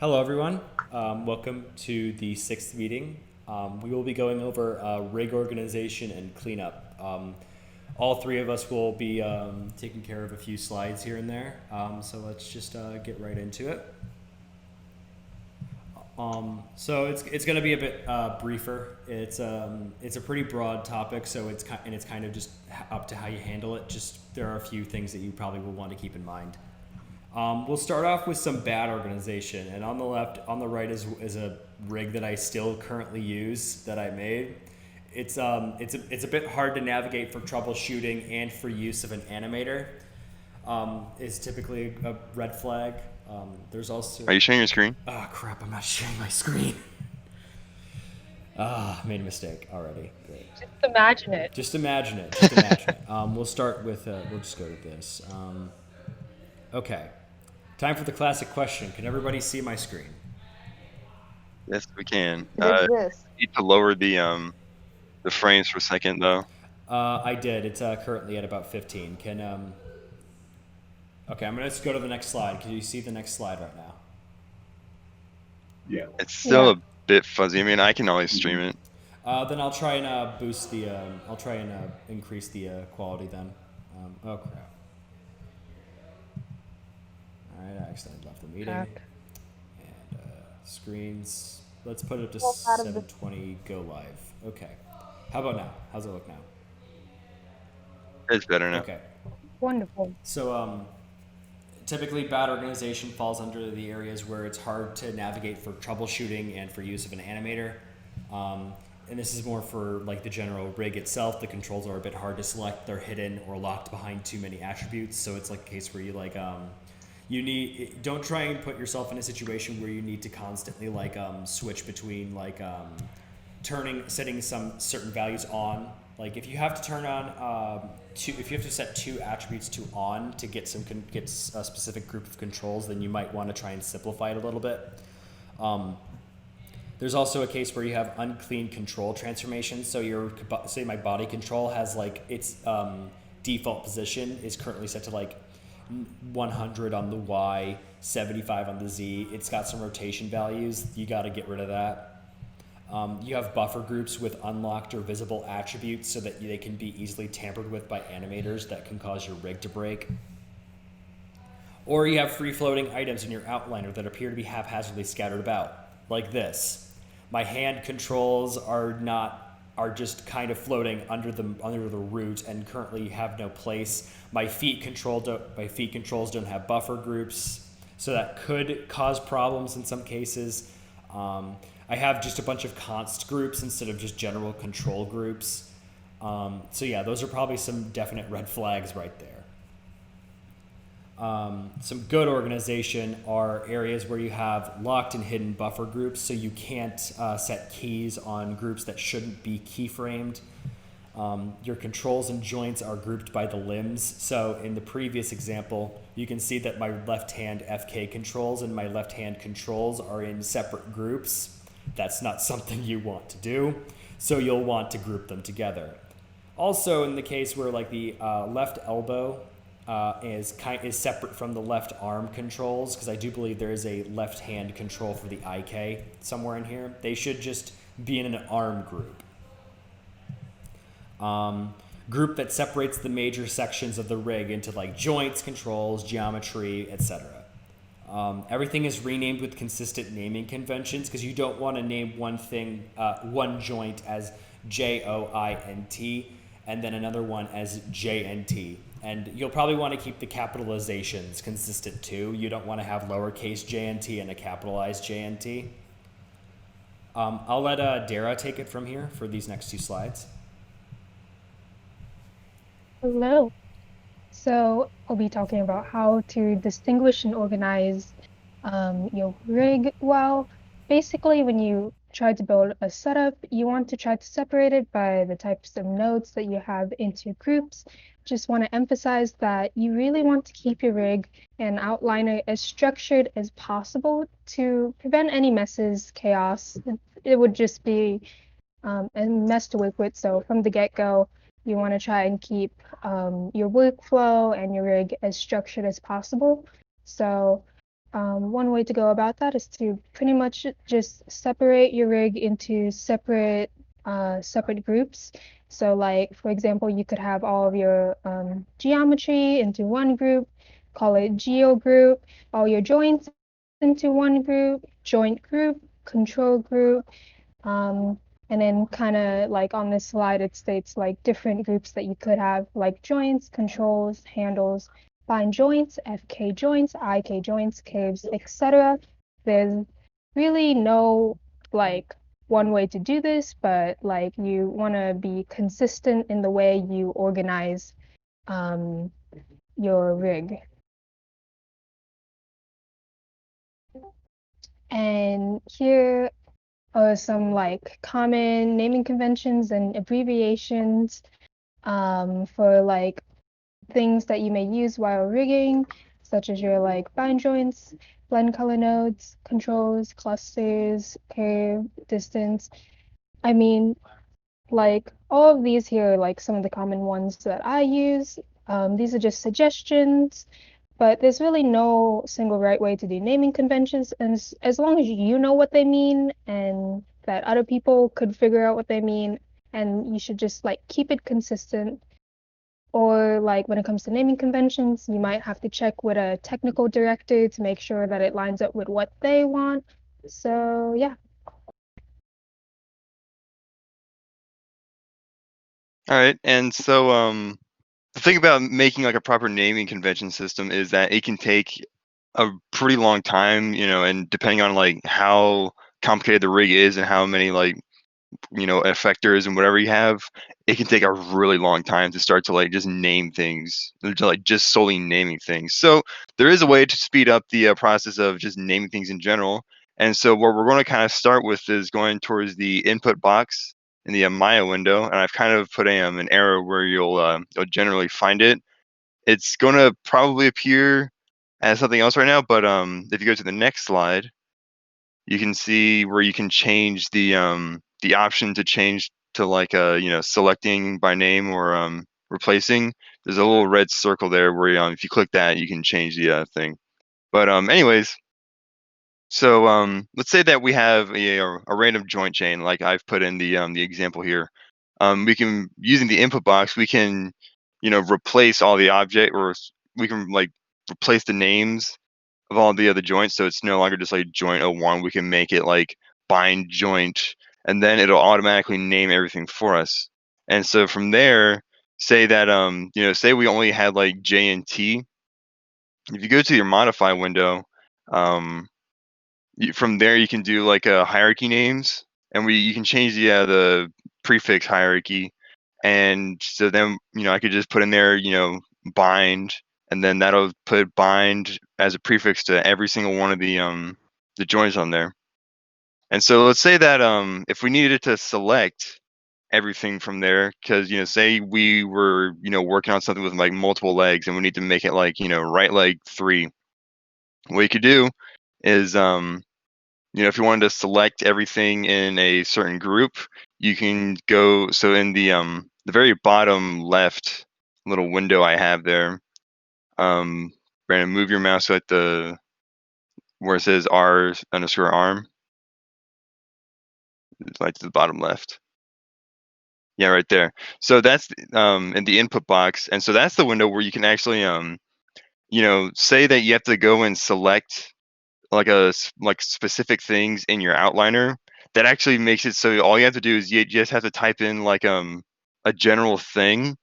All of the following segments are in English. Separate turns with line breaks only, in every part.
Hello, everyone. Welcome to the sixth meeting. We will be going over rig organization and cleanup. All three of us will be taking care of a few slides here and there. So let's just get right into it. So it's going to be a bit briefer. It's a pretty broad topic, so it's kind of just up to how you handle it. Just there are a few things that you probably will want to keep in mind. We'll start off with some bad organization, and on the right is a rig that I still currently use that I made. It's a bit hard to navigate for troubleshooting and for use of an animator. Is typically a red flag. There's also.
Are you sharing your screen?
Ah, crap! I'm not sharing my screen. Made a mistake already. Great.
Just imagine it.
Just imagine it. Just imagine it. We'll start with. We'll just go to this. Okay. Time for the classic question. Can everybody see my screen?
Yes, we can.
This.
Need to lower the frames per second though.
I did. It's currently at about 15. Okay, I'm gonna just go to the next slide. Can you see the next slide right now?
Yeah.
It's still a bit fuzzy. I mean, I can always stream it.
Then I'll try and boost the. I'll try and increase the quality then. Oh crap! All right, I accidentally left the meeting.
Crap.
And screens. Let's put it to
Well, out of the-
720. Go live. Okay. How about now? How's it look now?
It's better now.
Okay.
Wonderful.
So typically bad organization falls under the areas where it's hard to navigate for troubleshooting and for use of an animator. And this is more for like the general rig itself. The controls are a bit hard to select. They're hidden or locked behind too many attributes. So it's like a case where you like don't try and put yourself in a situation where you need to constantly switch between setting some certain values on. Like if you have to turn on if you have to set two attributes to on to get a specific group of controls, then you might want to try and simplify it a little bit. There's also a case where you have unclean control transformations. So say my body control has its default position is currently set to 100 on the Y, 75 on the Z. It's got some rotation values. You got to get rid of that. You have buffer groups with unlocked or visible attributes so that they can be easily tampered with by animators that can cause your rig to break. Or you have free-floating items in your outliner that appear to be haphazardly scattered about, like this. My hand controls are just kind of floating under the root and currently have no place. My feet controls don't have buffer groups, so that could cause problems in some cases. I have just a bunch of const groups instead of just general control groups. So yeah, those are probably some definite red flags right there. Some good organization are areas where you have locked and hidden buffer groups, so you can't set keys on groups that shouldn't be keyframed. Your controls and joints are grouped by the limbs. So in the previous example, you can see that my left hand FK controls and my left hand controls are in separate groups. That's not something you want to do, so you'll want to group them together. Also, in the case where the left elbow is separate from the left arm controls, because I do believe there is a left hand control for the IK somewhere in here. They should just be in an arm group. Group that separates the major sections of the rig into joints, controls, geometry, etc. Everything is renamed with consistent naming conventions because you don't want to name one joint as JOINT and then another one as JNT. And you'll probably want to keep the capitalizations consistent too. You don't want to have lowercase JNT and a capitalized JNT. I'll let Dara take it from here for these next two slides.
Hello. So I'll be talking about how to distinguish and organize your rig. Well, basically when you try to build a setup, you want to try to separate it by the types of nodes that you have into groups. Just want to emphasize that you really want to keep your rig and outliner as structured as possible to prevent any messes, chaos. It would just be a mess to work with. So from the get-go, you want to try and keep your workflow and your rig as structured as possible. So one way to go about that is to pretty much just separate your rig into separate groups. So like, for example, you could have all of your geometry into one group, call it geo group, all your joints into one group, joint group, control group, um, and then kind of like on this slide, it states like different groups that you could have, like joints, controls, handles, bind joints, FK joints, IK joints, caves, etc. There's really no like one way to do this, but like you want to be consistent in the way you organize um, your rig. And here are some like common naming conventions and abbreviations for like things that you may use while rigging, such as your like bind joints, blend color nodes, controls, clusters, curve, distance. I mean, like all of these here are like some of the common ones that I use. These are just suggestions, but there's really no single right way to do naming conventions. And as long as you know what they mean and that other people could figure out what they mean, and you should just like keep it consistent. Or like when it comes to naming conventions, you might have to check with a technical director to make sure that it lines up with what they want. So yeah.
All right, and so the thing about making like a proper naming convention system is that it can take a pretty long time, and depending on like how complicated the rig is and how many like effectors and whatever you have, it can take a really long time to start to like just name things, to like just solely naming things. So there is a way to speed up the process of just naming things in general. And so what we're going to kind of start with is going towards the input box in the Maya window, and I've kind of put an arrow where you'll generally find it. It's going to probably appear as something else right now, but if you go to the next slide, you can see where you can change the option to change to like selecting by name or replacing. There's a little red circle there where if you click that, you can change the thing. But anyways, so let's say that we have a random joint chain, like I've put in the example here. We can, using the input box, we can replace all the object, or we can like replace the names of all the other joints, so it's no longer just like joint 01. We can make it like bind joint, and then it'll automatically name everything for us. And so from there, say that say we only had like J and T. If you go to your modify window, um, from there you can do like hierarchy names, and you can change the prefix hierarchy. And so then I could just put in there bind, and then that'll put bind as a prefix to every single one of the joints on there. And so let's say that if we needed to select everything from there, because say we were working on something with like multiple legs and we need to make it like right leg 3, what you could do is if you wanted to select everything in a certain group, you can go, so in the very bottom left little window I have there, Brandon, move your mouse at the where it says r_arm, like to the bottom left. Yeah, right there. So that's in the input box, and so that's the window where you can actually say that you have to go and select like specific things in your outliner. That actually makes it so all you have to do is you just have to type in like a general thing,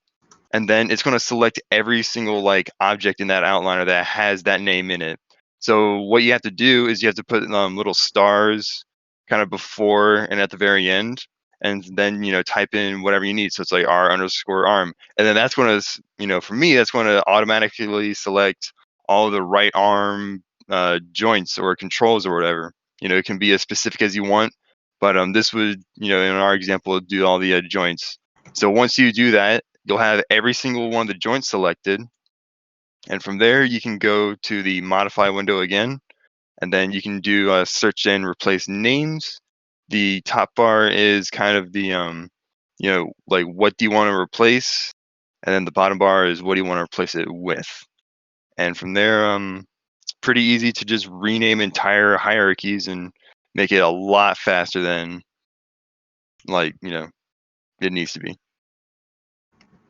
and then it's going to select every single like object in that outliner that has that name in it. So what you have to do is you have to put little stars kind of before and at the very end, and then type in whatever you need. So it's like r_arm, and then that's going to for me that's going to automatically select all of the right arm joints or controls or whatever. It can be as specific as you want, but this would in our example do all the joints. So once you do that, you'll have every single one of the joints selected, and from there you can go to the modify window again, and then you can do search and replace names. The top bar is kind of the like what do you want to replace, and then the bottom bar is what do you want to replace it with. And from there pretty easy to just rename entire hierarchies and make it a lot faster than, like, it needs to be.